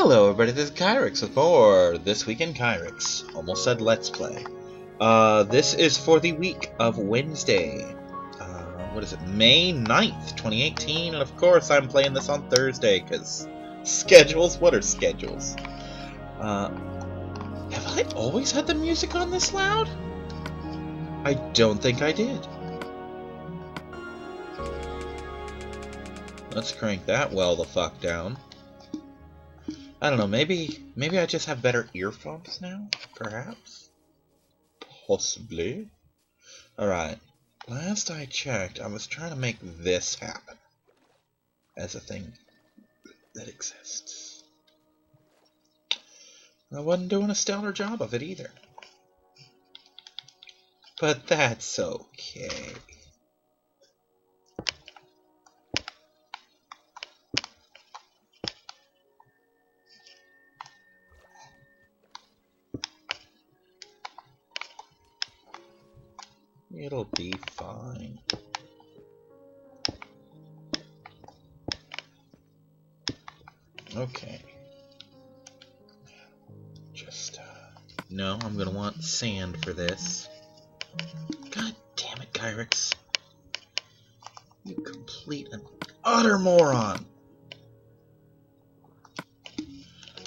Hello everybody, this is Kyrix with more This Week in Kyrix. Almost said Let's Play. This is for the week of Wednesday. What is it? May 9th, 2018. And of course I'm playing this on Thursday, because schedules? What are schedules? Have I always had the music on this loud? I don't think I did. Let's crank that well the fuck down. I don't know, maybe I just have better earphones now? Perhaps? Possibly. Alright. Last I checked, I was trying to make this happen. As a thing that exists. I wasn't doing a stellar job of it either. But that's okay. It'll be fine. Okay. Just, no, I'm gonna want sand for this. God damn it, Kyrix. You complete and utter moron!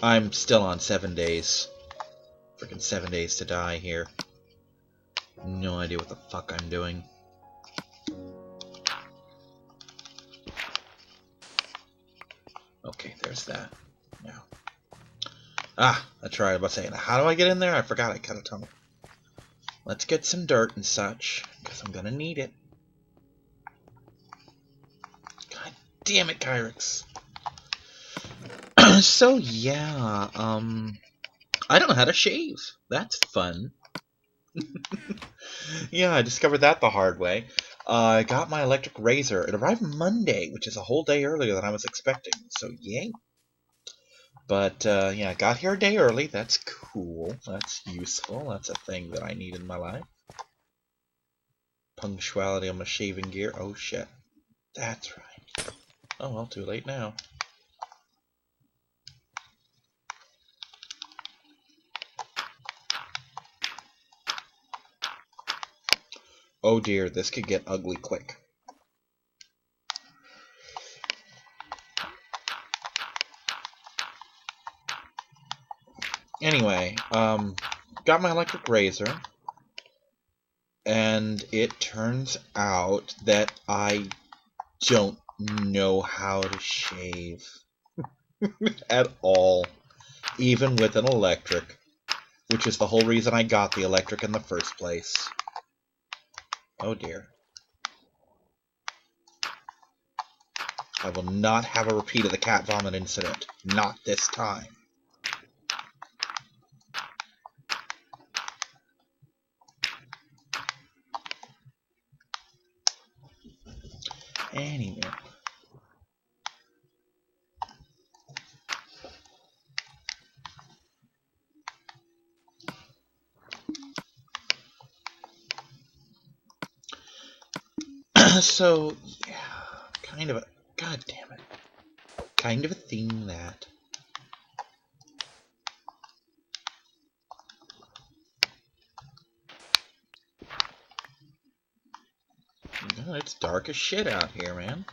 I'm still on 7 days. Freaking 7 days to die here. No idea what the fuck I'm doing. Okay, there's that. Now. Ah, that's right, I was saying. How do I get in there? I forgot I cut a tunnel. Let's get some dirt and such, because I'm gonna need it. God damn it, Kyrix. So, yeah, I don't know how to shave. That's fun. Yeah, I discovered that the hard way. I got my electric razor. It arrived Monday, which is a whole day earlier than I was expecting, so yay. But, yeah, I got here a day early. That's cool. That's useful. That's a thing that I need in my life. Punctuality on my shaving gear. Oh, shit. That's right. Oh, well, too late now. Oh dear, this could get ugly quick. Anyway, got my electric razor, and it turns out that I don't know how to shave at all, even with an electric, which is the whole reason I got the electric in the first place. Oh dear. I will not have a repeat of the cat vomit incident. Not this time. Anyway. So, yeah, kind of a, god damn it, kind of a thing that, oh, it's dark as shit out here, man.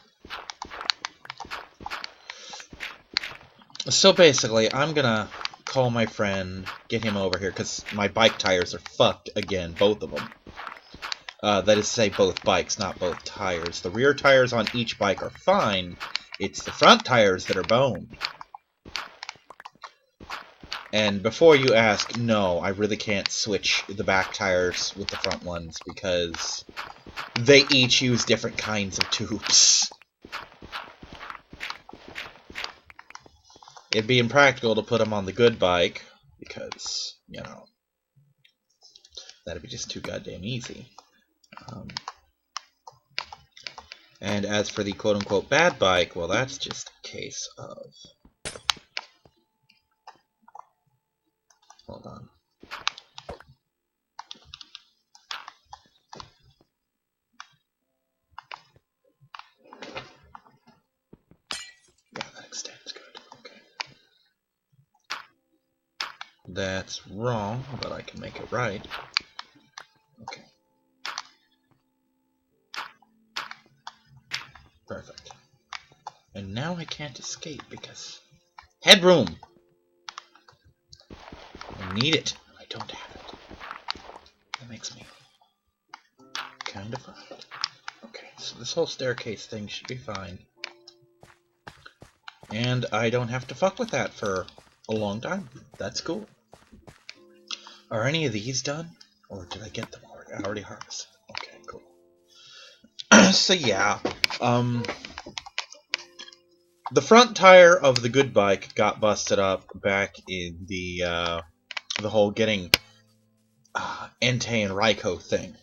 So basically, I'm gonna call my friend, get him over here, because my bike tires are fucked again, both of them. That is to say, both bikes, not both tires. The rear tires on each bike are fine. It's the front tires that are boned. And before you ask, no, I really can't switch the back tires with the front ones, because they each use different kinds of tubes. It'd be impractical to put them on the good bike, because, you know, that'd be just too goddamn easy. And as for the quote-unquote bad bike, well, that's just a case of... Hold on. Yeah, that extends good. Okay. That's wrong, but I can make it right. Okay. Perfect. And now I can't escape because... Headroom! I need it. I don't have it. That makes me kind of odd. Okay, so this whole staircase thing should be fine. And I don't have to fuck with that for a long time. That's cool. Are any of these done? Or did I get them already? I already harvested. Okay, cool. So yeah, the front tire of the good bike got busted up back in the whole getting Entei and Raiko thing.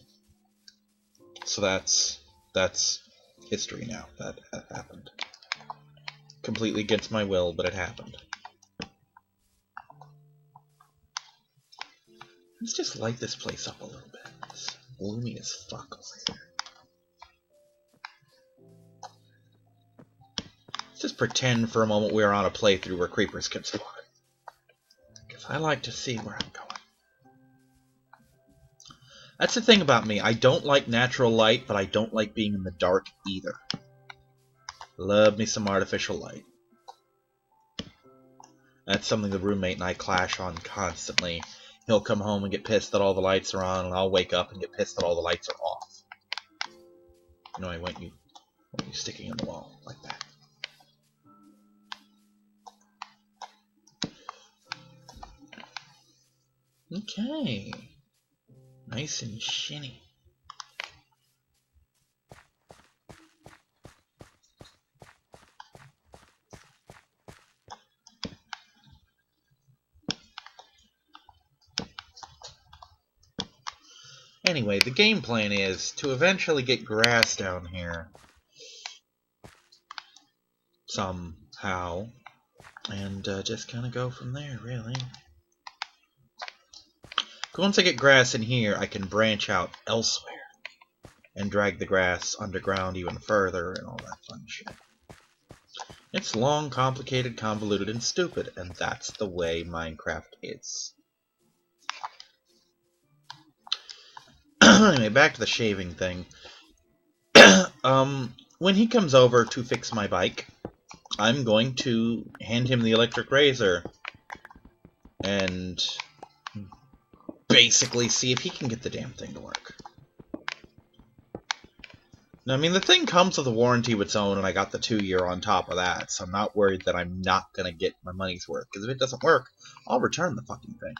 So that's history now. That happened. Completely against my will, but it happened. Let's just light this place up a little bit. It's gloomy as fuck over here. Let's just pretend for a moment we are on a playthrough where creepers can spawn. Because I like to see where I'm going. That's the thing about me. I don't like natural light, but I don't like being in the dark either. Love me some artificial light. That's something the roommate and I clash on constantly. He'll come home and get pissed that all the lights are on, and I'll wake up and get pissed that all the lights are off. No, I want you sticking in the wall like that. Okay. Nice and shiny. Anyway, the game plan is to eventually get grass down here. Somehow. And just kind of go from there, really. Once I get grass in here, I can branch out elsewhere. And drag the grass underground even further and all that fun shit. It's long, complicated, convoluted, and stupid. And that's the way Minecraft is. Anyway, back to the shaving thing. When he comes over to fix my bike, I'm going to hand him the electric razor and basically see if he can get the damn thing to work. Now, I mean, the thing comes with a warranty of its own, and I got the 2-year on top of that, so I'm not worried that I'm not going to get my money's worth, because if it doesn't work, I'll return the fucking thing.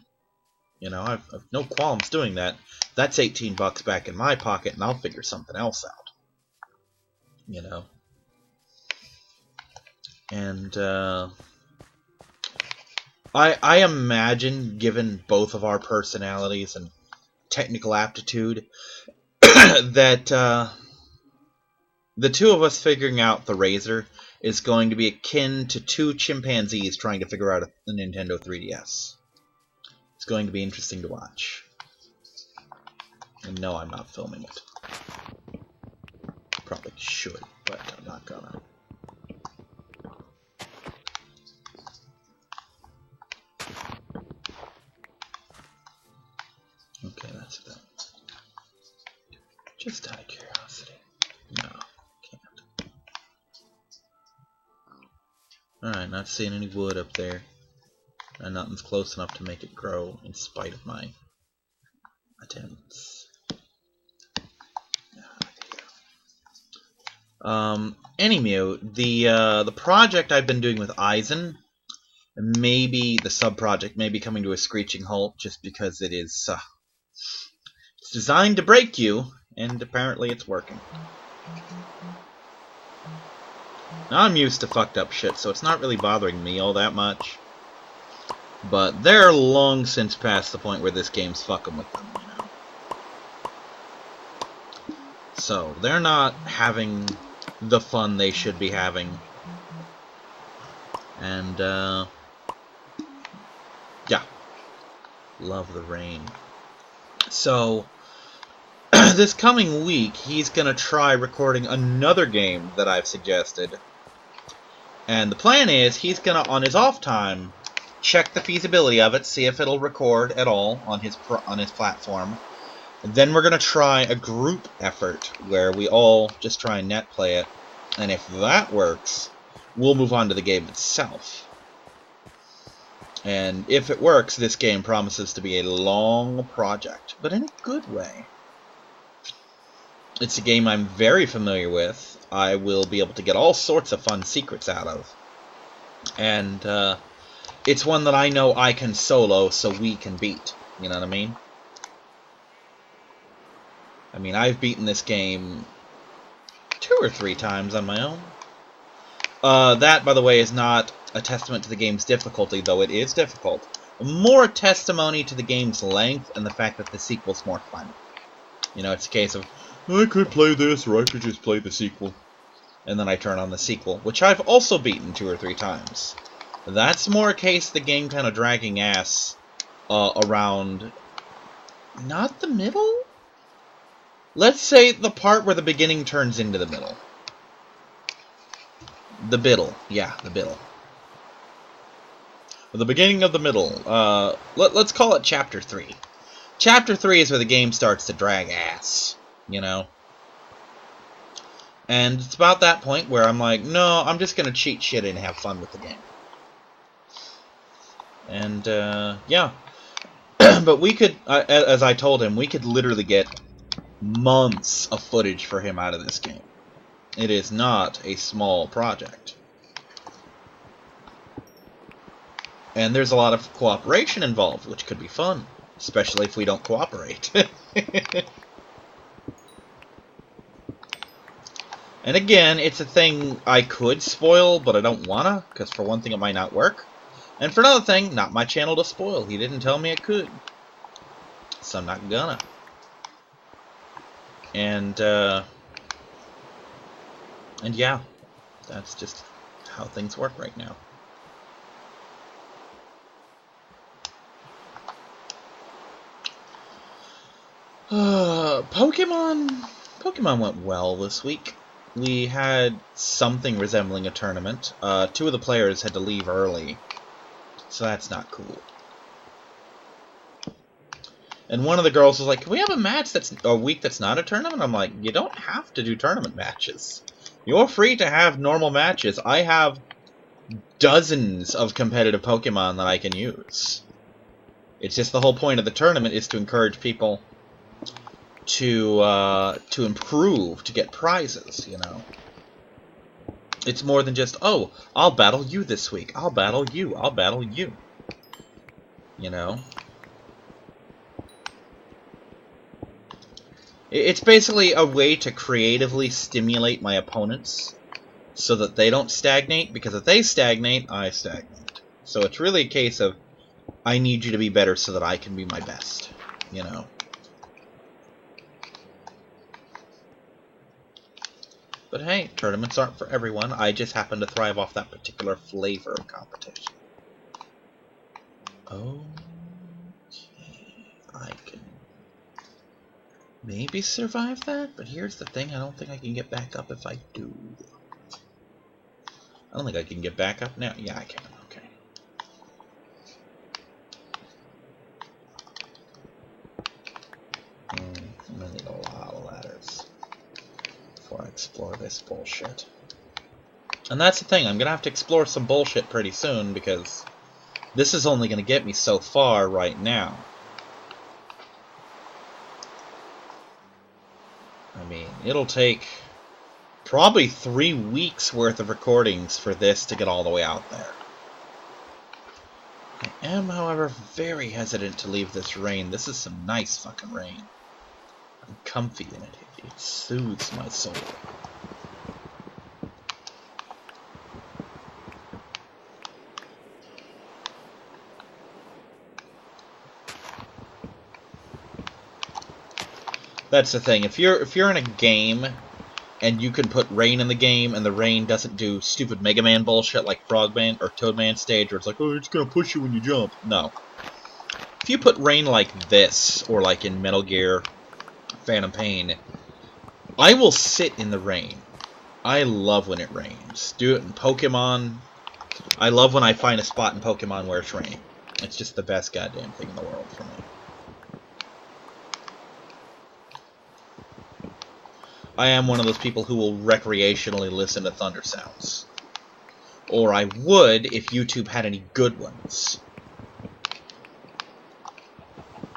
You know, I've no qualms doing that. That's $18 back in my pocket, and I'll figure something else out. You know? And, I imagine, given both of our personalities and technical aptitude, that, the two of us figuring out the razor is going to be akin to two chimpanzees trying to figure out a Nintendo 3DS. It's going to be interesting to watch. And no, I'm not filming it. Probably should, but I'm not gonna. Okay, that's about it. Just out of curiosity. No, can't. Alright, not seeing any wood up there. And nothing's close enough to make it grow, in spite of my attempts. Anywho, the project I've been doing with Eisen, maybe the sub-project may be coming to a screeching halt, just because it is, it's designed to break you, and apparently it's working. Now, I'm used to fucked up shit, so it's not really bothering me all that much. But they're long since past the point where this game's fucking with them, you know. So, they're not having the fun they should be having. And, yeah. Love the rain. So, this coming week, he's gonna try recording another game that I've suggested. And the plan is, he's gonna, on his off time, check the feasibility of it, see if it'll record at all on his platform. And then we're going to try a group effort where we all just try and net play it. And if that works, we'll move on to the game itself. And if it works, this game promises to be a long project, but in a good way. It's a game I'm very familiar with. I will be able to get all sorts of fun secrets out of. And it's one that I know I can solo so we can beat. You know what I mean? I mean, I've beaten this game 2 or 3 times on my own. That, by the way, is not a testament to the game's difficulty, though it is difficult. More a testimony to the game's length and the fact that the sequel's more fun. You know, it's a case of, I could play this, or I could just play the sequel. And then I turn on the sequel, which I've also beaten 2 or 3 times. That's more a case of the game kind of dragging ass around... not the middle? Let's say the part where the beginning turns into the middle. The biddle. Yeah, the biddle. The beginning of the middle. Let's call it Chapter 3. Chapter 3 is where the game starts to drag ass, you know? And it's about that point where I'm like, no, I'm just going to cheat shit and have fun with the game. And, yeah. But we could, as I told him, we could literally get months of footage for him out of this game. It is not a small project. And there's a lot of cooperation involved, which could be fun. Especially if we don't cooperate. And again, it's a thing I could spoil, but I don't wanna, because for one thing it might not work. And for another thing, not my channel to spoil. He didn't tell me it could. So I'm not gonna. And yeah, that's just how things work right now. Pokemon went well this week. We had something resembling a tournament. 2 of the players had to leave early, so that's not cool. And one of the girls was like, can we have a match that's a week that's not a tournament? I'm like, you don't have to do tournament matches. You're free to have normal matches. I have dozens of competitive Pokemon that I can use. It's just the whole point of the tournament is to encourage people to improve, to get prizes, you know. It's more than just, oh, I'll battle you this week. I'll battle you. I'll battle you. You know? It's basically a way to creatively stimulate my opponents so that they don't stagnate, because if they stagnate, I stagnate. So it's really a case of, I need you to be better so that I can be my best, you know? But hey, tournaments aren't for everyone. I just happen to thrive off that particular flavor of competition. Okay, I can maybe survive that, but here's the thing, I don't think I can get back up if I do. I don't think I can get back up now. Yeah, I can. Okay. I'm gonna need a lot of ladders before I explore this bullshit. And that's the thing, I'm gonna have to explore some bullshit pretty soon, because this is only gonna get me so far right now. I mean, it'll take probably 3 weeks worth of recordings for this to get all the way out there. I am, however, very hesitant to leave this rain. This is some nice fucking rain. I'm comfy in it. It soothes my soul. That's the thing. If you're in a game and you can put rain in the game and the rain doesn't do stupid Mega Man bullshit like Frogman or Toadman stage where it's like, oh, it's gonna push you when you jump. No. If you put rain like this, or like in Metal Gear Phantom Pain, I will sit in the rain. I love when it rains. Do it in Pokemon. I love when I find a spot in Pokemon where it's raining. It's just the best goddamn thing in the world for me. I am one of those people who will recreationally listen to thunder sounds. Or I would if YouTube had any good ones.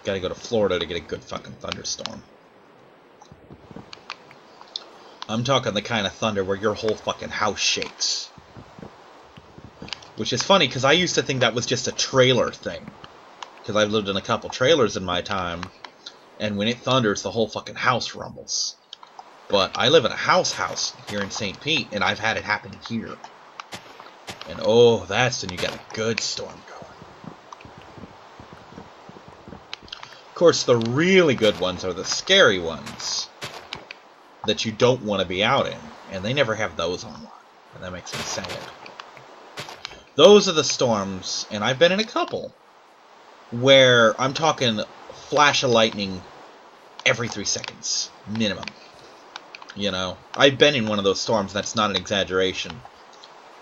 Gotta go to Florida to get a good fucking thunderstorm. I'm talking the kind of thunder where your whole fucking house shakes. Which is funny, because I used to think that was just a trailer thing. Because I've lived in a couple trailers in my time, and when it thunders, the whole fucking house rumbles. But I live in a house here in St. Pete, and I've had it happen here. And oh, that's when you get a good storm going. Of course, the really good ones are the scary ones that you don't want to be out in, and they never have those online, and that makes me sad. Those are the storms, and I've been in a couple, where I'm talking flash of lightning every 3 seconds, minimum. You know, I've been in one of those storms, that's not an exaggeration.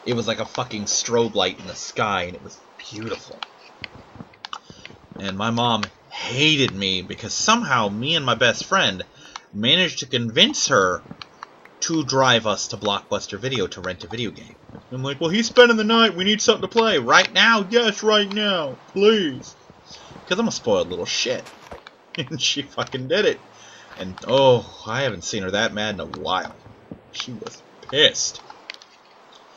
It was like a fucking strobe light in the sky, and it was beautiful. And my mom hated me, because somehow me and my best friend managed to convince her to drive us to Blockbuster Video to rent a video game. I'm like, well, he's spending the night, we need something to play. Right now? Yes, right now. Please. Because I'm a spoiled little shit. And she fucking did it. And, oh, I haven't seen her that mad in a while. She was pissed.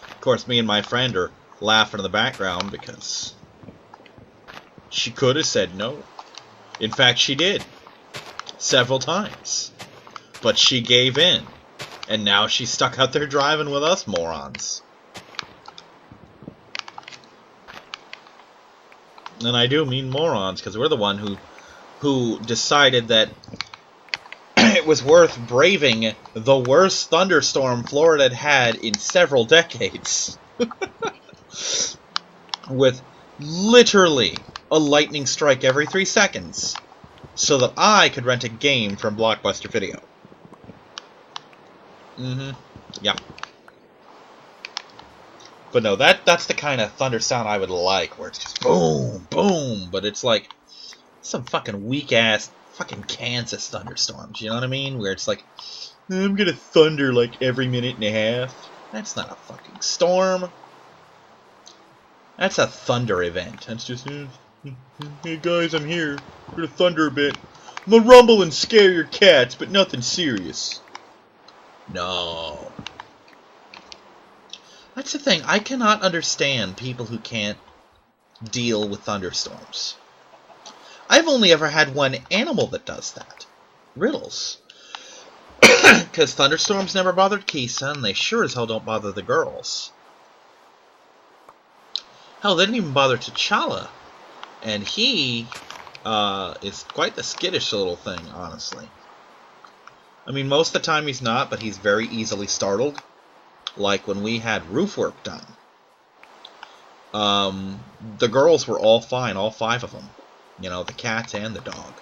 Of course, me and my friend are laughing in the background because she could have said no. In fact, she did. Several times. But she gave in. And now she's stuck out there driving with us morons. And I do mean morons, because we're the one who decided that it was worth braving the worst thunderstorm Florida had had in several decades. With literally a lightning strike every 3 seconds, so that I could rent a game from Blockbuster Video. Yeah. But no, that's the kind of thunder sound I would like, where it's just boom, boom, but it's like some fucking weak-ass fucking Kansas thunderstorms, you know what I mean? Where it's like, I'm gonna thunder like every minute and a half. That's not a fucking storm. That's a thunder event. That's just, hey guys, I'm here. We're gonna thunder a bit. I'm gonna rumble and scare your cats, but nothing serious. No. That's the thing. I cannot understand people who can't deal with thunderstorms. I've only ever had one animal that does that. Riddles. Because thunderstorms never bothered Kisa, and they sure as hell don't bother the girls. Hell, they didn't even bother T'Challa. And he is quite the skittish little thing, honestly. I mean, most of the time he's not, but he's very easily startled. Like when we had roof work done. The girls were all fine, all 5 of them. You know, the cats and the dog.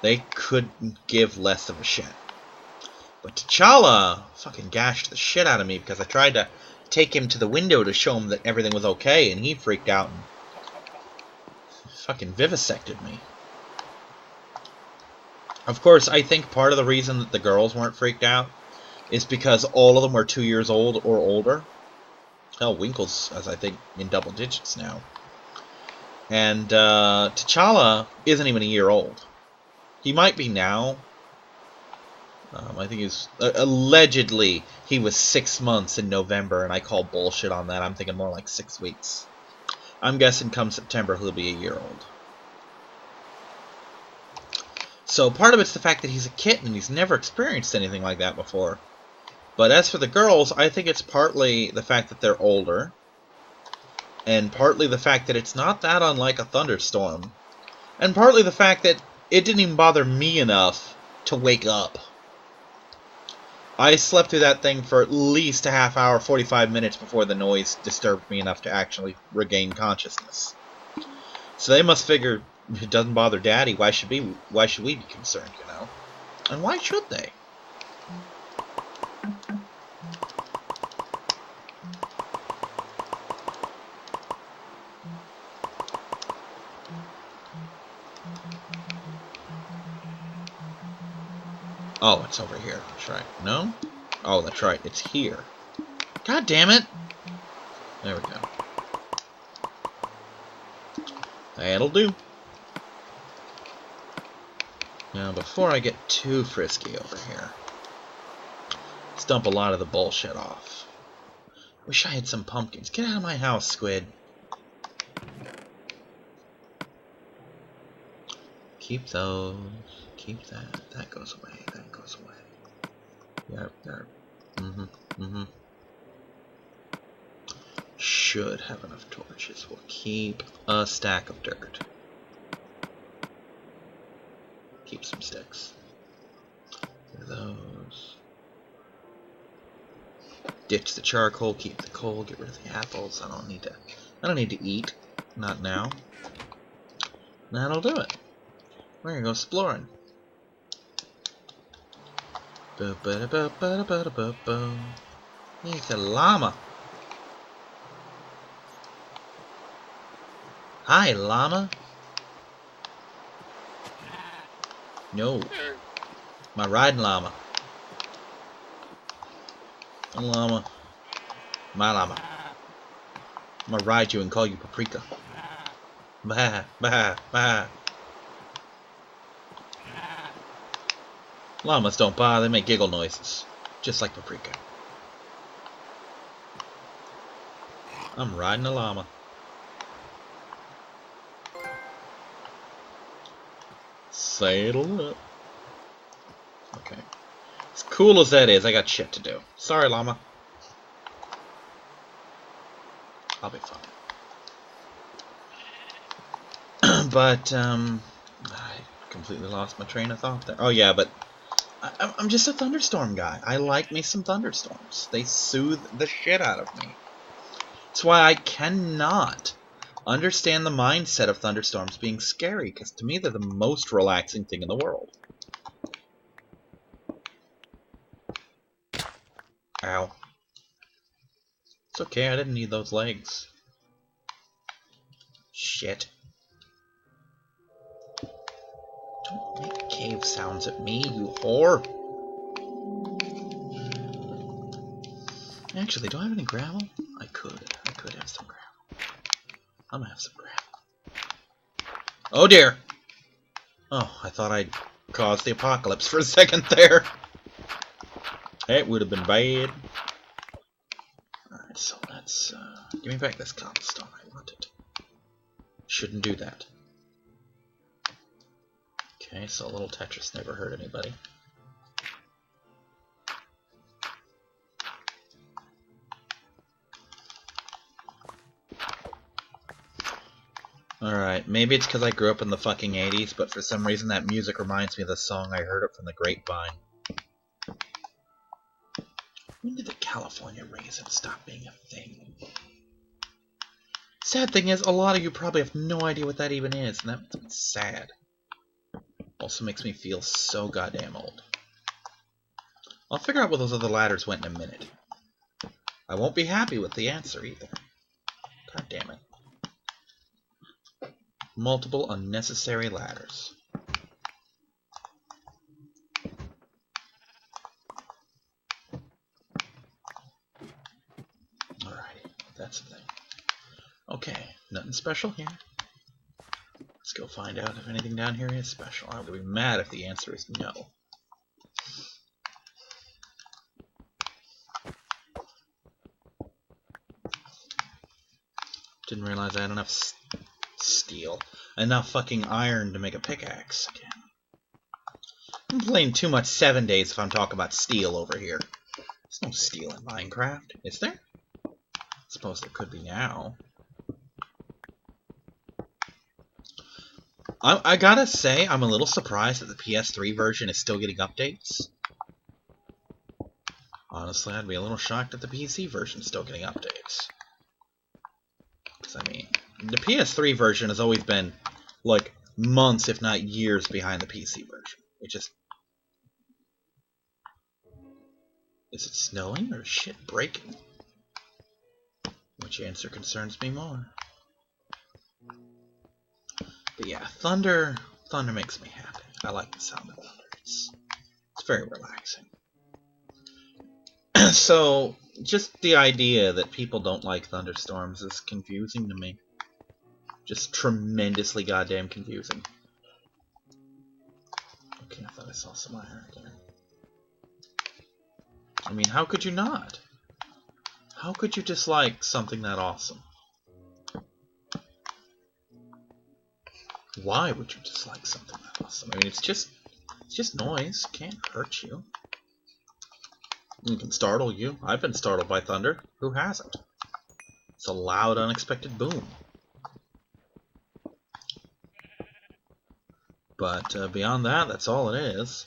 They couldn't give less of a shit. But T'Challa fucking gashed the shit out of me because I tried to take him to the window to show him that everything was okay, and he freaked out and fucking vivisected me. Of course, I think part of the reason that the girls weren't freaked out is because all of them are 2 years old or older. Hell, Winkle's, as I think, in double digits now. And T'Challa isn't even a year old. He might be now. I think he's... allegedly, he was 6 months in November, and I call bullshit on that. I'm thinking more like 6 weeks. I'm guessing come September he'll be a year old. So part of it's the fact that he's a kitten and he's never experienced anything like that before. But as for the girls, I think it's partly the fact that they're older. And partly the fact that it's not that unlike a thunderstorm. And partly the fact that it didn't even bother me enough to wake up. I slept through that thing for at least a half hour, 45 minutes before the noise disturbed me enough to actually regain consciousness. So they must figure, if it doesn't bother Daddy, why should we be concerned, you know? And why should they? Oh, it's over here. That's right. No? Oh, that's right. It's here. God damn it! There we go. That'll do. Now, before I get too frisky over here, let's dump a lot of the bullshit off. Wish I had some pumpkins. Get out of my house, squid. Keep those. Keep that. That goes away. That goes away. Yep, yep. Should have enough torches. We'll keep a stack of dirt. Keep some sticks. Get rid of those. Ditch the charcoal. Keep the coal. Get rid of the apples. I don't need to eat. Not now. That'll do it. We're gonna go exploring. He's a llama. Hi, llama. No. My riding llama. A llama. My llama. I'm gonna ride you and call you Paprika. Bah, bah, bah. Llamas don't bother, they make giggle noises. Just like Paprika. I'm riding a llama. Saddle up. Okay. As cool as that is, I got shit to do. Sorry, llama. I'll be fine. But, I completely lost my train of thought there. Oh, yeah, but I'm just a thunderstorm guy. I like me some thunderstorms. They soothe the shit out of me. That's why I cannot understand the mindset of thunderstorms being scary, because to me they're the most relaxing thing in the world. Ow. It's okay, I didn't need those legs. Shit. Don't make cave sounds at me, you whore. Actually, do I have any gravel? I could have some gravel. I'm gonna have some gravel. Oh dear! Oh, I thought I'd caused the apocalypse for a second there. That would have been bad. Alright, so let's, give me back this cobblestone. I want it. Shouldn't do that. Okay, so a little Tetris never hurt anybody. Alright, maybe it's because I grew up in the fucking 80s, but for some reason that music reminds me of the song I heard it from the grapevine. When did the California raisin stop being a thing? Sad thing is, a lot of you probably have no idea what that even is, and that's sad. Also makes me feel so goddamn old. I'll figure out where those other ladders went in a minute. I won't be happy with the answer either. God damn it. Multiple unnecessary ladders. Alrighty, that's the thing. Okay, nothing special here. Let's go find out if anything down here is special. I'm gonna be mad if the answer is no. Didn't realize I had enough steel. Enough fucking iron to make a pickaxe again. I'm playing too much 7 days if I'm talking about steel over here. There's no steel in Minecraft, is there? I suppose there could be now. I gotta say, I'm a little surprised that the PS3 version is still getting updates. Honestly, I'd be a little shocked that the PC version is still getting updates. Because, I mean, the PS3 version has always been, like, months, if not years, behind the PC version. It just... Is it snowing or is shit breaking? Which answer concerns me more? But yeah, thunder makes me happy. I like the sound of thunder. It's very relaxing. So, just the idea that people don't like thunderstorms is confusing to me. Just tremendously goddamn confusing. Okay, I thought I saw some iron again. I mean, how could you not? How could you dislike something that awesome? Why would you dislike something that awesome? I mean, it's just noise. Can't hurt you. It can startle you. I've been startled by thunder. Who hasn't? It's a loud, unexpected boom. But beyond that, that's all it is.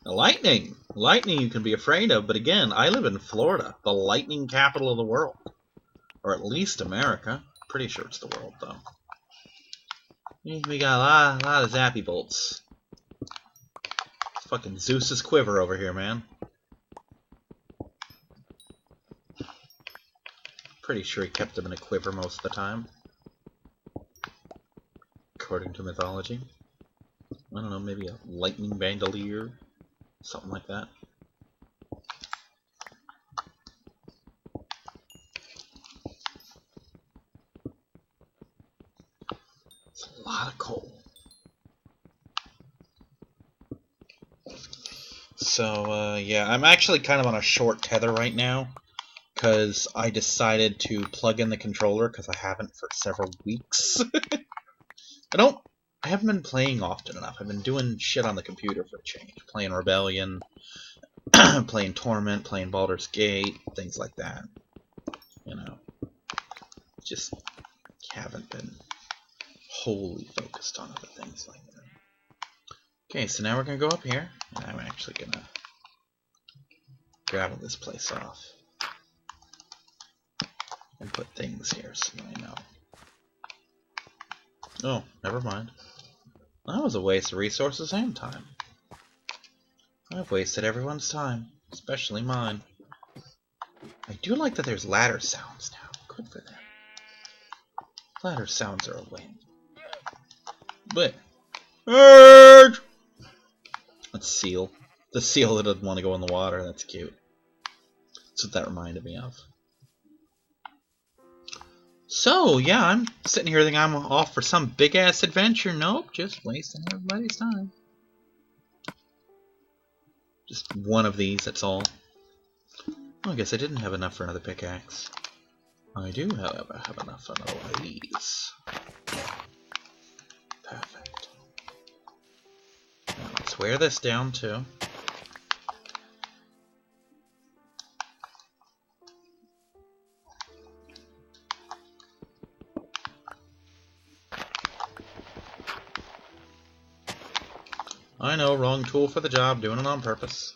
Now, lightning! Lightning you can be afraid of, but again, I live in Florida, the lightning capital of the world. Or at least America. Pretty sure it's the world, though. We got a lot of zappy bolts. Fucking Zeus's quiver over here, man. Pretty sure he kept them in a quiver most of the time. According to mythology. I don't know, maybe a lightning bandolier? Something like that. It's a lot of coal. So, yeah, I'm actually kind of on a short tether right now, because I decided to plug in the controller, because I haven't for several weeks. I haven't been playing often enough. I've been doing shit on the computer for a change. Playing Rebellion, playing Torment, playing Baldur's Gate, things like that. You know, just haven't been wholly focused on other things like that. Okay, so now we're going to go up here, and I'm actually going to gravel this place off. And put things here so I know. Oh, never mind. That was a waste of resources and time. I've wasted everyone's time, especially mine. I do like that there's ladder sounds now. Good for them. Ladder sounds are a win. But that's Seal. The seal that doesn't want to go in the water. That's cute. That's what that reminded me of. So, yeah, I'm sitting here thinking I'm off for some big-ass adventure. Nope, just wasting everybody's time. Just one of these, that's all. Oh, I guess I didn't have enough for another pickaxe. I do, however, have enough for another one of these. Perfect. Now, let's wear this down, too. I know, wrong tool for the job, doing it on purpose.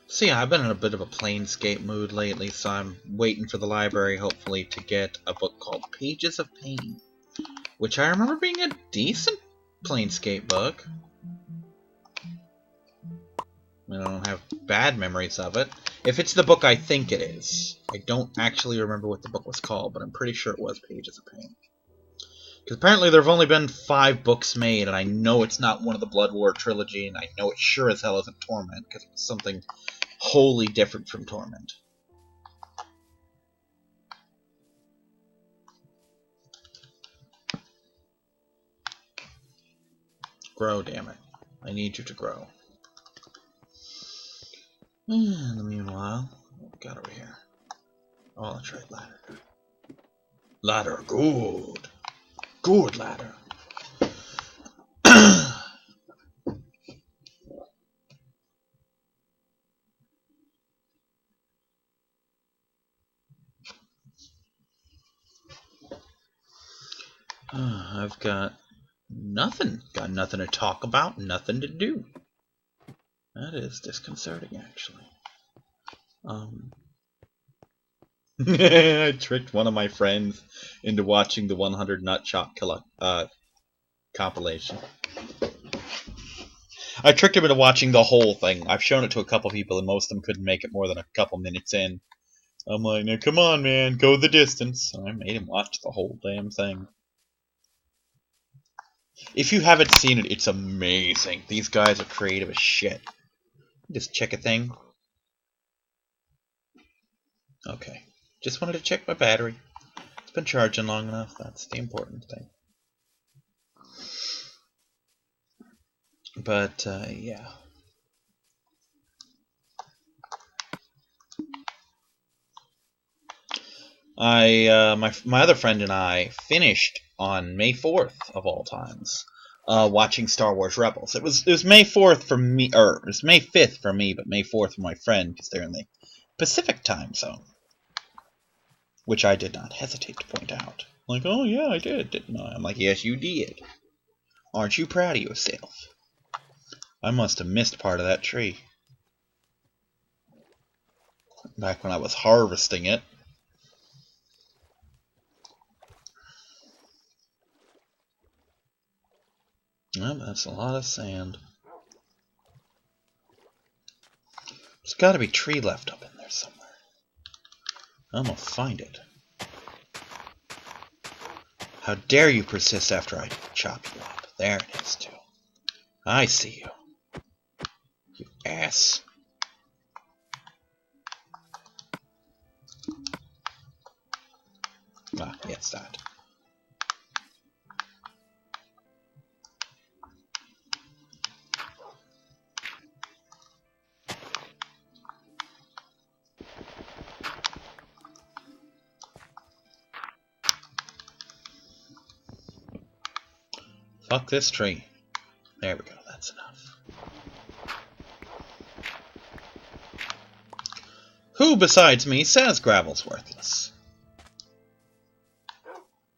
So yeah, I've been in a bit of a Planescape mood lately, so I'm waiting for the library, hopefully, to get a book called Pages of Pain, which I remember being a decent Planescape book. I don't have bad memories of it. If it's the book I think it is. I don't actually remember what the book was called, but I'm pretty sure it was Pages of Pain. Because apparently there have only been 5 books made, and I know it's not one of the Blood War trilogy, and I know it sure as hell isn't Torment, because it's something wholly different from Torment. Grow, damn it. I need you to grow. In the meanwhile, what we got over here? Oh, that's right, ladder. Ladder, good. Good ladder. I've got nothing. Got nothing to talk about, nothing to do. That is disconcerting, actually. I tricked one of my friends into watching the 100 Nut Shot compilation. I tricked him into watching the whole thing. I've shown it to a couple people, and most of them couldn't make it more than a couple minutes in. I'm like, now come on, man, go the distance. And I made him watch the whole damn thing. If you haven't seen it, it's amazing. These guys are creative as shit. Just check a thing. Okay. Just wanted to check my battery. It's been charging long enough. That's the important thing. But, yeah. My other friend and I finished on May 4th of all times, watching Star Wars Rebels. It was May 4th for me, or it was May 5th for me, but May 4th for my friend because they're in the Pacific time zone, which I did not hesitate to point out. Like, oh yeah, I did, didn't I? I'm like, yes, you did. Aren't you proud of yourself? I must have missed part of that tree back when I was harvesting it. Well, that's a lot of sand. There's got to be tree left up in there somewhere. I'm gonna find it. How dare you persist after I chop you up? There it is, too. I see you. You ass. Ah, yes, that. Fuck this tree. There we go, that's enough. Who besides me says gravel's worthless?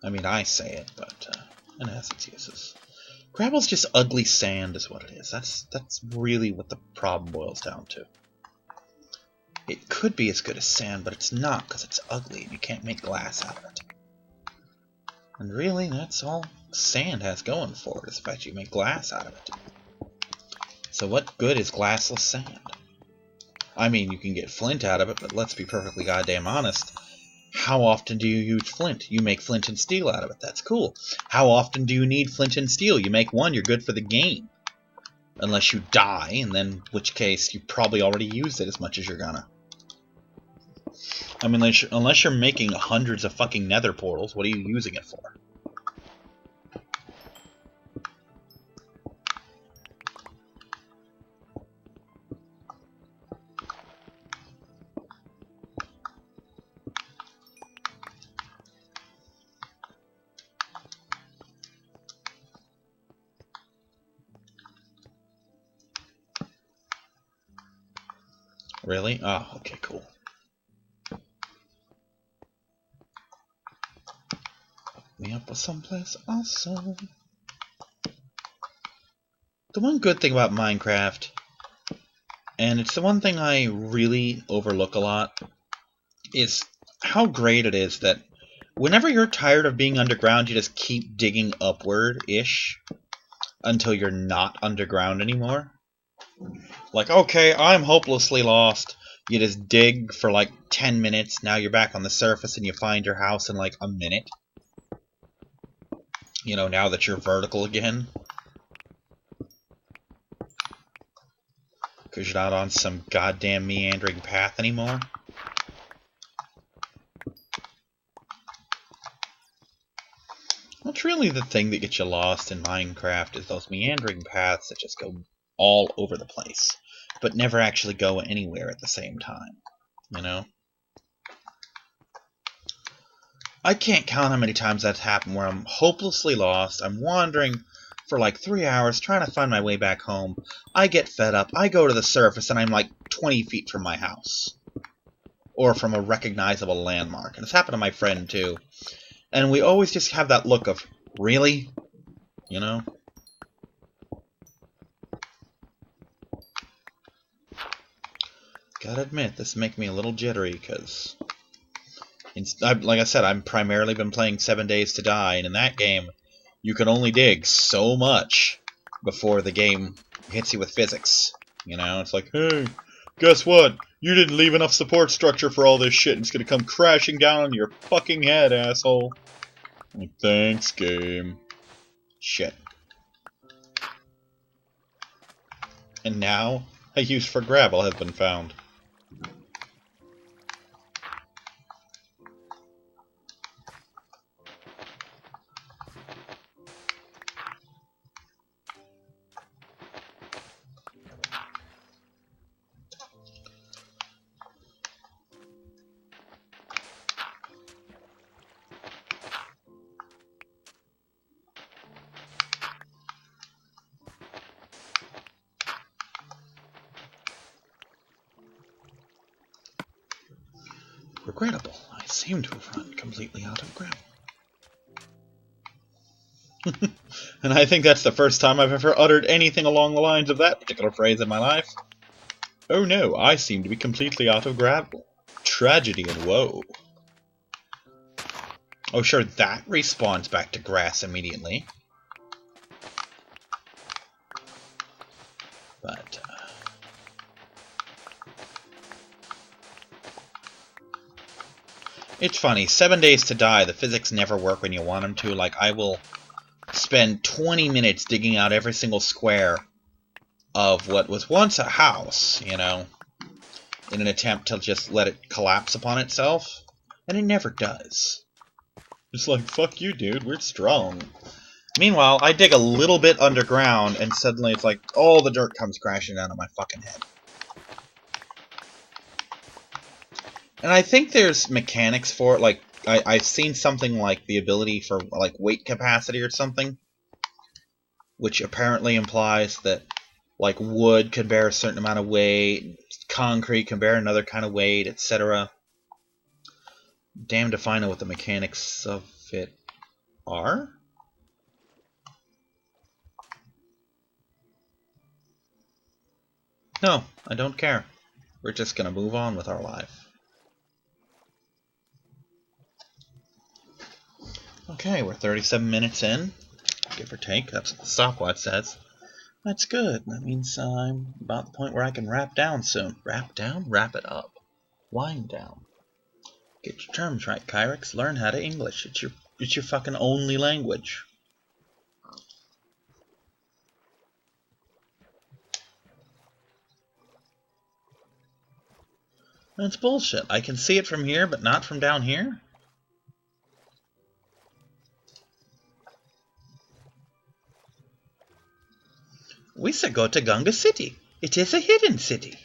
I mean, I say it, but it has its uses. Gravel's just ugly sand is what it is. That's really what the problem boils down to. It could be as good as sand, but it's not because it's ugly and you can't make glass out of it. And really, that's all sand has going for it, is the fact you make glass out of it. So what good is glassless sand? I mean, you can get flint out of it, but let's be perfectly goddamn honest. How often do you use flint? You make flint and steel out of it. That's cool. How often do you need flint and steel? You make one, you're good for the game. Unless you die, and then in which case you probably already used it as much as you're gonna. I mean, unless you're making hundreds of fucking nether portals, what are you using it for? Really? Oh, okay, cool. Me up with someplace awesome. The one good thing about Minecraft, and it's the one thing I really overlook a lot, is how great it is that whenever you're tired of being underground, you just keep digging upward-ish until you're not underground anymore. Like, okay, I'm hopelessly lost. You just dig for like 10 minutes, now you're back on the surface and you find your house in like a minute. You know, now that you're vertical again. Because you're not on some goddamn meandering path anymore. That's really the thing that gets you lost in Minecraft, is those meandering paths that just go all over the place, but never actually go anywhere at the same time, you know? I can't count how many times that's happened where I'm hopelessly lost, I'm wandering for like 3 hours trying to find my way back home, I get fed up, I go to the surface, and I'm like 20 feet from my house. Or from a recognizable landmark. And it's happened to my friend, too. And we always just have that look of, really? You know? Gotta admit, this makes me a little jittery, because Like I said, I've primarily been playing 7 Days to Die, and in that game, you can only dig so much before the game hits you with physics. You know, it's like, hey, guess what? You didn't leave enough support structure for all this shit, and it's gonna come crashing down on your fucking head, asshole. Like, thanks, game. Shit. And now, a use for gravel has been found. Regrettable. I seem to have run completely out of gravel. And I think that's the first time I've ever uttered anything along the lines of that particular phrase in my life. Oh no, I seem to be completely out of gravel. Tragedy and woe. Oh sure, that respawns back to grass immediately. But, it's funny, 7 Days to Die, the physics never work when you want them to. Like, I will spend 20 minutes digging out every single square of what was once a house, you know, in an attempt to just let it collapse upon itself. And it never does. It's like, fuck you, dude, we're strong. Meanwhile, I dig a little bit underground, and suddenly it's like, all the dirt comes crashing down on my fucking head. And I think there's mechanics for it, like, I've seen something like the ability for, like, weight capacity or something, which apparently implies that, like, wood can bear a certain amount of weight, concrete can bear another kind of weight, etc. Damned if I know what the mechanics of it are. No, I don't care. We're just gonna move on with our life. Okay, we're 37 minutes in, give or take. That's what the stopwatch says. That's good. That means I'm about the point where I can wrap down soon. Wrap down? Wrap it up. Wind down. Get your terms right, Kyrix. Learn how to English. It's your fucking only language. That's bullshit. I can see it from here, but not from down here? We should go to Ganga City. It is a hidden city.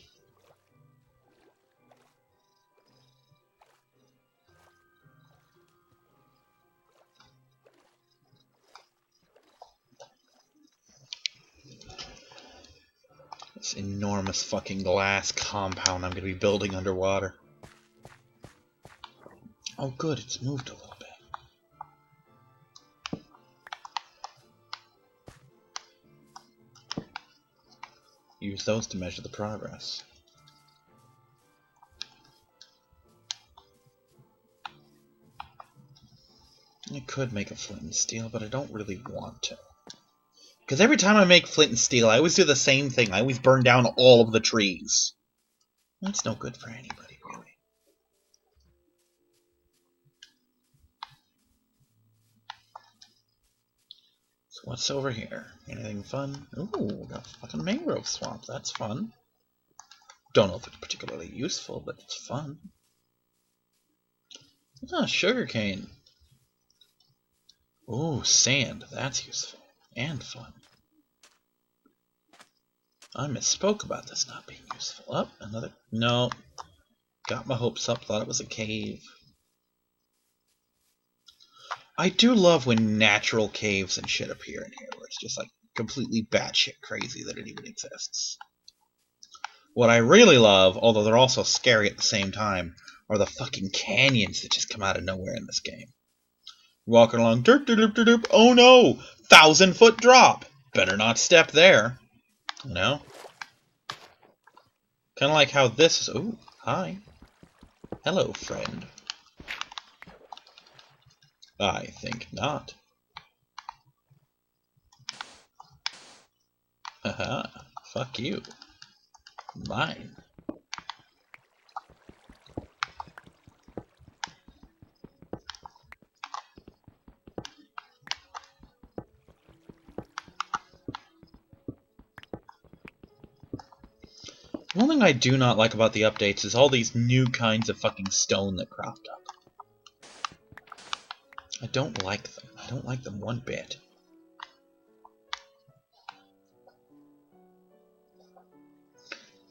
This enormous fucking glass compound I'm going to be building underwater. Oh good, it's moved a little bit. Use those to measure the progress. I could make a flint and steel, but I don't really want to. Because every time I make flint and steel, I always do the same thing. I always burn down all of the trees. That's no good for anybody, really. So what's over here? Anything fun? Ooh, we got a fucking mangrove swamp. That's fun. Don't know if it's particularly useful, but it's fun. Ah, sugarcane. Ooh, sand. That's useful. And fun. I misspoke about this not being useful. Oh, another... No. Got my hopes up. Thought it was a cave. I do love when natural caves and shit appear in here, where it's just like completely batshit crazy that it even exists. What I really love, although they're also scary at the same time, are the fucking canyons that just come out of nowhere in this game. Walking along, derp, derp, derp, derp. Oh no! 1,000-foot drop! Better not step there. You know? Kind of like how this is... Ooh, hi. Hello, friend. I think not. Haha, fuck you. Mine. One thing I do not like about the updates is all these new kinds of fucking stone that cropped up. I don't like them. I don't like them one bit.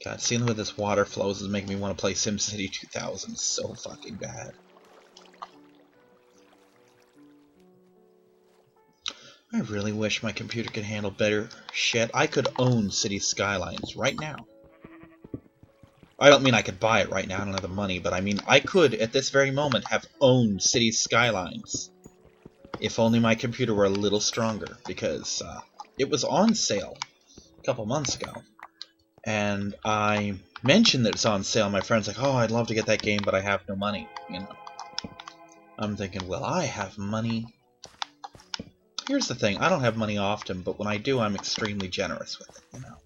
God, seeing the way this water flows is making me want to play SimCity 2000 so fucking bad. I really wish my computer could handle better shit. I could own City Skylines right now. I don't mean I could buy it right now, I don't have the money, but I mean I could, at this very moment, have owned City Skylines. If only my computer were a little stronger, because it was on sale a couple months ago. And I mentioned that it's on sale, my friend's like, oh, I'd love to get that game, but I have no money, you know. I'm thinking, well, I have money. Here's the thing, I don't have money often, but when I do, I'm extremely generous with it, you know.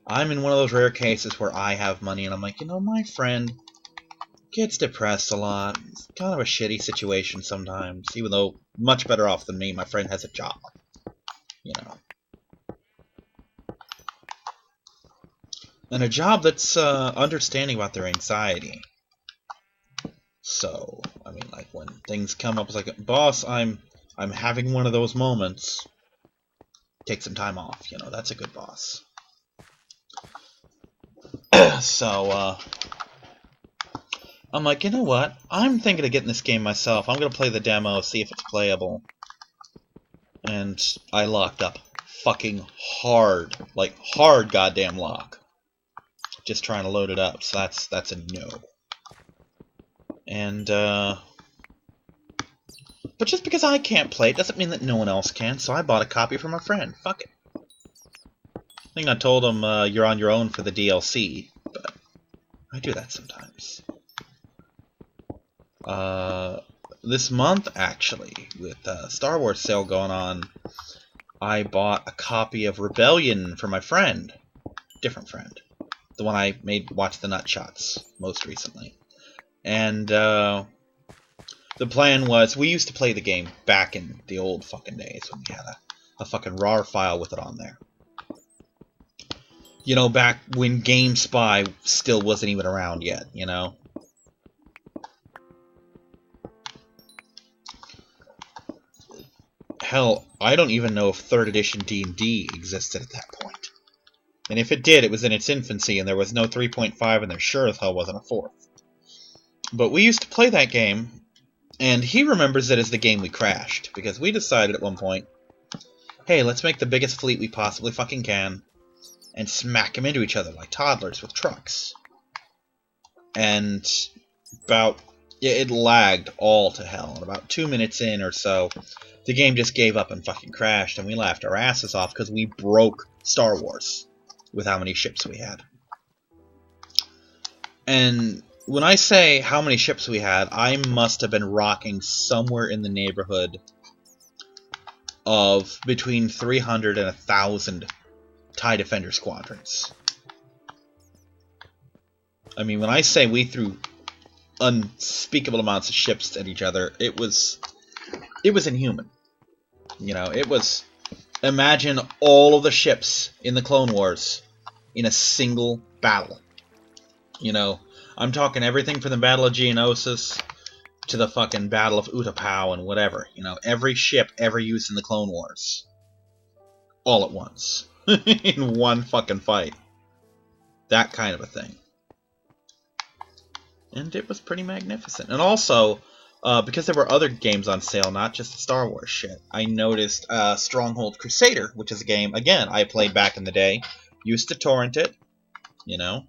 I'm in one of those rare cases where I have money, and I'm like, you know, my friend gets depressed a lot. It's kind of a shitty situation sometimes, even though much better off than me. My friend has a job, you know. And a job that's understanding about their anxiety. So, I mean, like, when things come up, it's like, boss, I'm having one of those moments. Take some time off, you know, that's a good boss. So, I'm like, you know what? I'm thinking of getting this game myself. I'm going to play the demo, see if it's playable. And I locked up fucking hard. Like, hard goddamn lock. Just trying to load it up, so that's a no. And, but just because I can't play it doesn't mean that no one else can, so I bought a copy for my friend. Fuck it. I think I told him, you're on your own for the DLC, but I do that sometimes. This month, actually, with Star Wars sale going on, I bought a copy of Rebellion for my friend. Different friend. The one I made watch the Nutshots most recently. And, the plan was, we used to play the game back in the old fucking days when we had a fucking RAR file with it on there. You know, back when GameSpy still wasn't even around yet, you know? Hell, I don't even know if 3rd edition D&D existed at that point. And if it did, it was in its infancy, and there was no 3.5, and there sure as hell wasn't a 4th. But we used to play that game, and he remembers it as the game we crashed, because we decided at one point, hey, let's make the biggest fleet we possibly fucking can, and smack them into each other like toddlers with trucks. And it lagged all to hell, and about 2 minutes in or so, the game just gave up and fucking crashed, and we laughed our asses off because we broke Star Wars with how many ships we had. And when I say how many ships we had, I must have been rocking somewhere in the neighborhood of between 300 and 1,000 TIE Defender squadrons. I mean, when I say we threw unspeakable amounts of ships at each other, it was inhuman. You know, it was, imagine all of the ships in the Clone Wars in a single battle. You know, I'm talking everything from the Battle of Geonosis to the fucking Battle of Utapau and whatever. You know, every ship ever used in the Clone Wars. All at once. In one fucking fight. That kind of a thing. And it was pretty magnificent. And also, because there were other games on sale, not just the Star Wars shit, I noticed Stronghold Crusader, which is a game, again, I played back in the day. Used to torrent it, you know.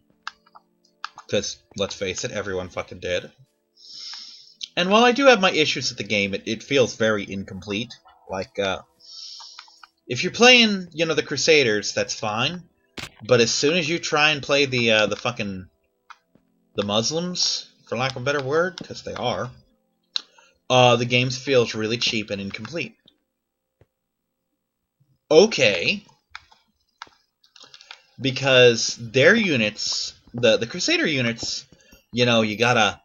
Because, let's face it, everyone fucking did. And while I do have my issues with the game, it feels very incomplete. Like, if you're playing, you know, the Crusaders, that's fine. But as soon as you try and play the fucking... the Muslims, for lack of a better word, because they are, the game feels really cheap and incomplete. Okay. Because their units, the Crusader units, you know, you gotta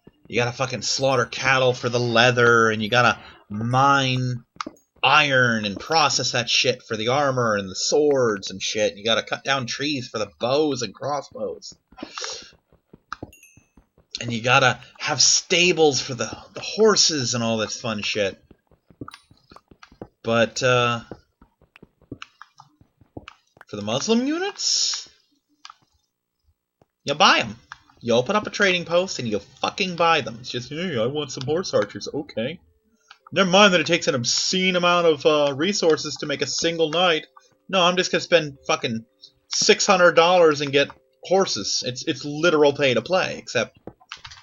fucking slaughter cattle for the leather, and you gotta mine iron and process that shit for the armor and the swords and shit. You gotta cut down trees for the bows and crossbows. And you gotta have stables for the horses and all this fun shit. But, for the Muslim units, you buy them. You open up a trading post and you fucking buy them. It's just, hey, I want some horse archers. Okay. Never mind that it takes an obscene amount of resources to make a single knight. No, I'm just gonna spend fucking $600 and get horses. It's literal pay to play, except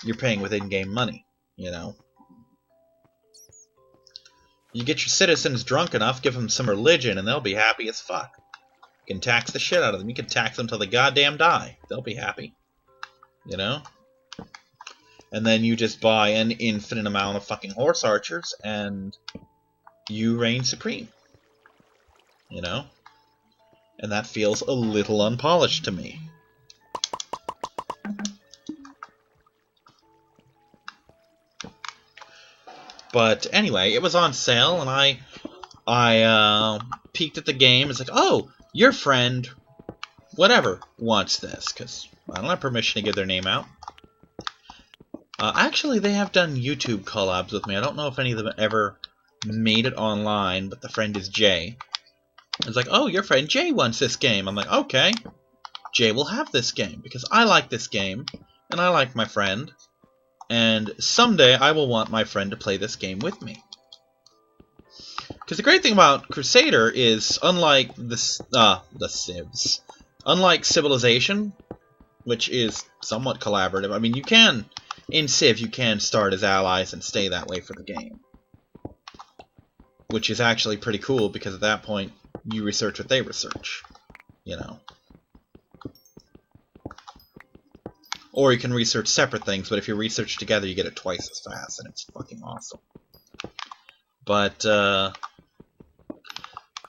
you're paying with in-game money, you know. You get your citizens drunk enough, give them some religion, and they'll be happy as fuck. You can tax the shit out of them. You can tax them till they goddamn die. They'll be happy. You know? And then you just buy an infinite amount of fucking horse archers, and you reign supreme. You know? And that feels a little unpolished to me. But anyway, it was on sale, and I peeked at the game. It's like, oh, your friend, whatever, wants this, because I don't have permission to give their name out. Actually, they have done YouTube collabs with me. I don't know if any of them ever made it online, but the friend is Jay. It's like, oh, your friend Jay wants this game. I'm like, okay, Jay will have this game, because I like this game, and I like my friend. And someday I will want my friend to play this game with me. Because the great thing about Crusader is, unlike the Civs, unlike Civilization, which is somewhat collaborative. I mean, you can, in Civ, you can start as allies and stay that way for the game. Which is actually pretty cool, because at that point, you research what they research. You know. Or you can research separate things, but if you research together, you get it twice as fast, and it's fucking awesome. But,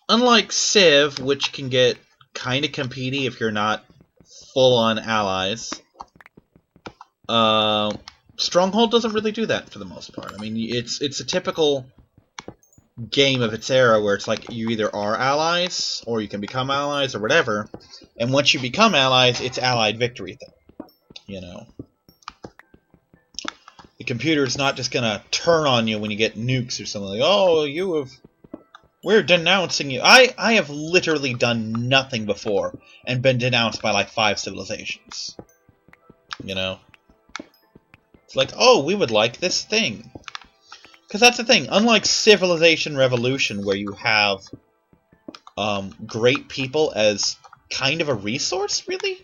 unlike Civ, which can get kind of competey if you're not full-on allies, Stronghold doesn't really do that for the most part. I mean, it's a typical game of its era where it's like you either are allies, or you can become allies, or whatever, and once you become allies, it's allied victory thing. You know, the computer is not just gonna turn on you when you get nukes or something like, oh, we're denouncing you. I have literally done nothing before and been denounced by like 5 civilizations. You know, it's like, oh, we would like this thing, because that's the thing. Unlike Civilization Revolution, where you have great people as kind of a resource, really.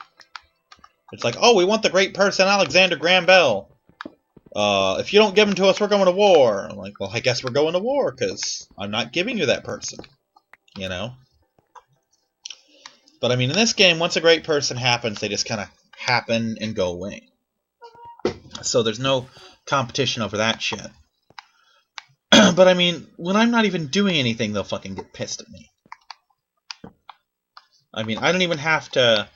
It's like, oh, we want the great person Alexander Graham Bell. If you don't give him to us, we're going to war. I'm like, well, I guess we're going to war, because I'm not giving you that person. You know? But, I mean, in this game, once a great person happens, they just kind of happen and go away. So there's no competition over that shit. But, I mean, when I'm not even doing anything, they'll fucking get pissed at me. I mean, I don't even have to...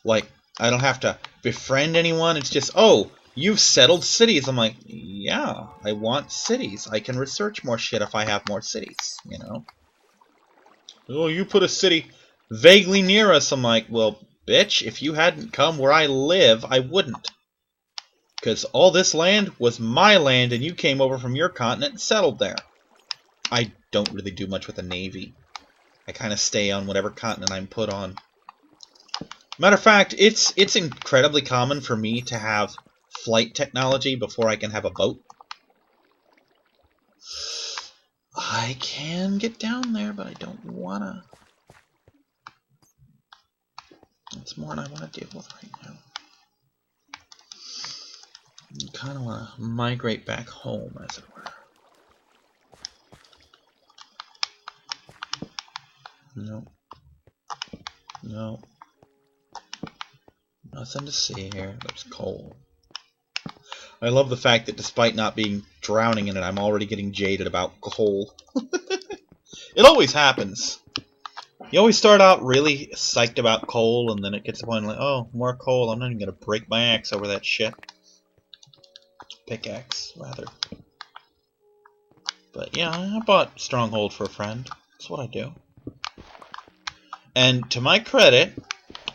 Like, I don't have to befriend anyone. It's just, oh, you've settled cities. I'm like, yeah, I want cities. I can research more shit if I have more cities, you know? Oh, you put a city vaguely near us. I'm like, well, bitch, if you hadn't come where I live, I wouldn't. Because all this land was my land, and you came over from your continent and settled there. I don't really do much with the Navy. I kind of stay on whatever continent I'm put on. Matter of fact, it's incredibly common for me to have flight technology before I can have a boat. I can get down there, but I don't wanna. That's more than I want to deal with right now. I kind of want to migrate back home, as it were. No. No. Nothing to see here. There's coal. I love the fact that despite not being drowning in it, I'm already getting jaded about coal. It always happens. You always start out really psyched about coal, and then it gets to the point like, oh, more coal. I'm not even going to break my axe over that shit. Pickaxe, rather. But yeah, I bought Stronghold for a friend. That's what I do. And to my credit,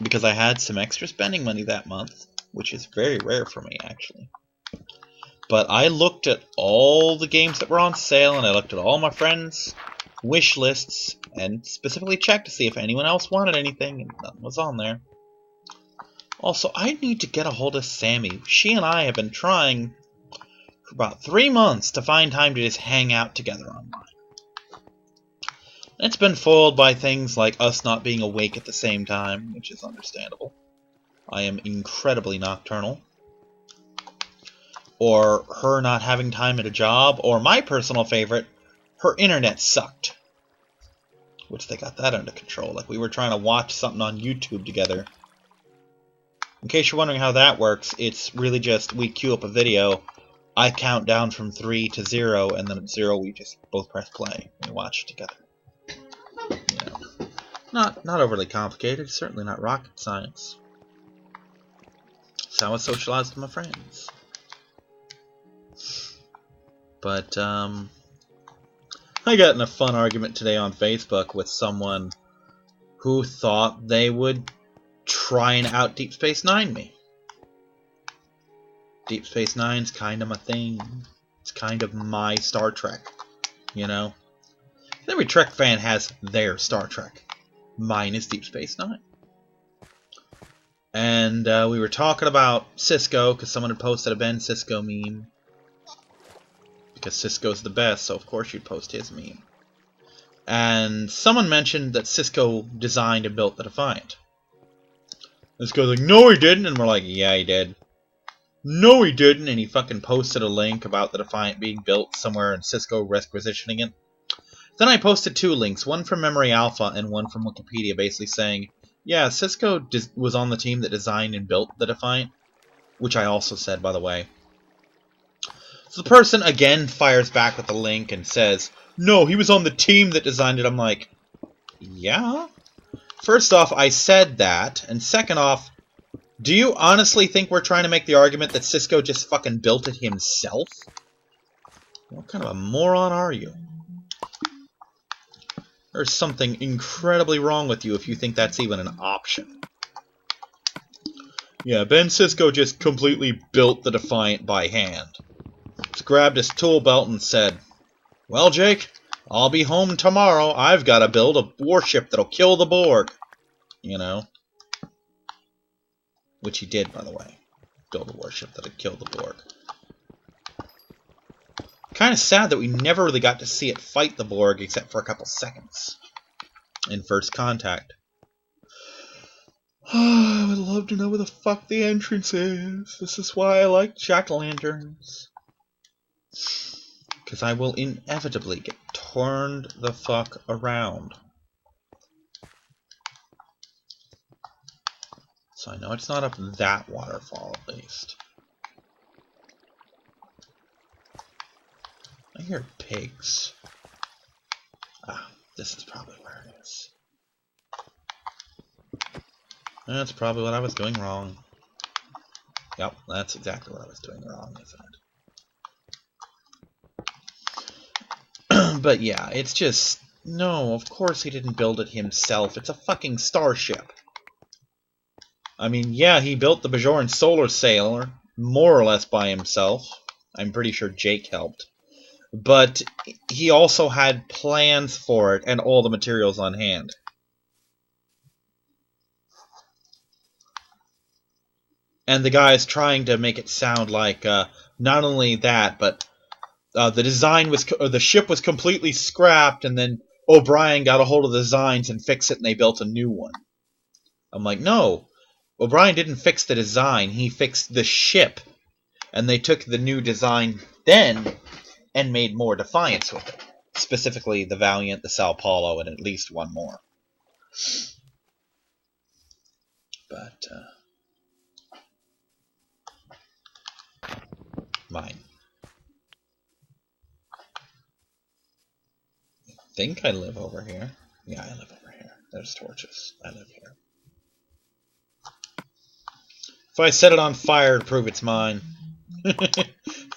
because I had some extra spending money that month, which is very rare for me, actually. But I looked at all the games that were on sale, and I looked at all my friends' wish lists, and specifically checked to see if anyone else wanted anything, and nothing was on there. Also, I need to get a hold of Sammy. She and I have been trying for about 3 months to find time to just hang out together online. It's been foiled by things like us not being awake at the same time, which is understandable. I am incredibly nocturnal. Or her not having time at a job, or my personal favorite, her internet sucked. Which they got that under control. Like we were trying to watch something on YouTube together. In case you're wondering how that works, it's really just we queue up a video, I count down from 3 to 0, and then at 0 we just both press play and watch it together. You know, not overly complicated, certainly not rocket science. It's how I socialize with my friends. But, I got in a fun argument today on Facebook with someone who thought they would try and out Deep Space Nine me. Deep Space Nine's kind of my thing. It's kind of my Star Trek, you know? Every Trek fan has their Star Trek. Mine is Deep Space Nine. And we were talking about Cisco, because someone had posted a Ben Cisco meme. Because Cisco's the best, so of course you'd post his meme. And someone mentioned that Cisco designed and built the Defiant. Cisco's like, no he didn't, and we're like, yeah he did. No he didn't, and he fucking posted a link about the Defiant being built somewhere and Cisco requisitioning it. Then I posted 2 links, one from Memory Alpha and one from Wikipedia, basically saying, yeah, Cisco was on the team that designed and built the Defiant, which I also said, by the way. So the person again fires back with the link and says, no, he was on the team that designed it. I'm like, yeah? First off, I said that, and second off, do you honestly think we're trying to make the argument that Cisco just fucking built it himself? What kind of a moron are you? There's something incredibly wrong with you if you think that's even an option. Yeah, Ben Cisco just completely built the Defiant by hand. Just grabbed his tool belt and said, well, Jake, I'll be home tomorrow. I've got to build a warship that'll kill the Borg. You know? Which he did, by the way. Build a warship that'll kill the Borg. Kind of sad that we never really got to see it fight the Borg except for a couple seconds in First Contact. Oh, I would love to know where the fuck the entrance is. This is why I like jack-o'-lanterns. Because I will inevitably get turned the fuck around. So I know it's not up that waterfall, at least. I hear pigs. Ah, this is probably where it is. That's probably what I was doing wrong. Yep, that's exactly what I was doing wrong, isn't it? But yeah, it's just... No, of course he didn't build it himself. It's a fucking starship. I mean, yeah, he built the Bajoran Solar Sailor, more or less by himself. I'm pretty sure Jake helped. But he also had plans for it and all the materials on hand. And the guy is trying to make it sound like not only that, but the ship was completely scrapped, and then O'Brien got a hold of the designs and fixed it, and they built a new one. I'm like, no, O'Brien didn't fix the design; he fixed the ship, and they took the new design then and made more Defiants with it. Specifically, the Valiant, the Sao Paulo, and at least one more. But Mine. I think I live over here. Yeah, I live over here. There's torches. I live here. If I set it on fire to prove it's mine.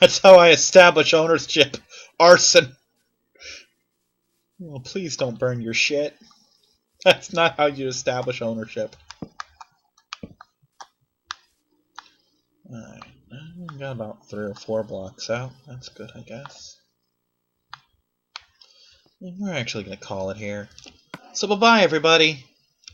That's how I establish ownership. Arson. Well, please don't burn your shit. That's not how you establish ownership. Alright, we got about 3 or 4 blocks out. That's good, I guess. And we're actually going to call it here. So bye-bye, everybody.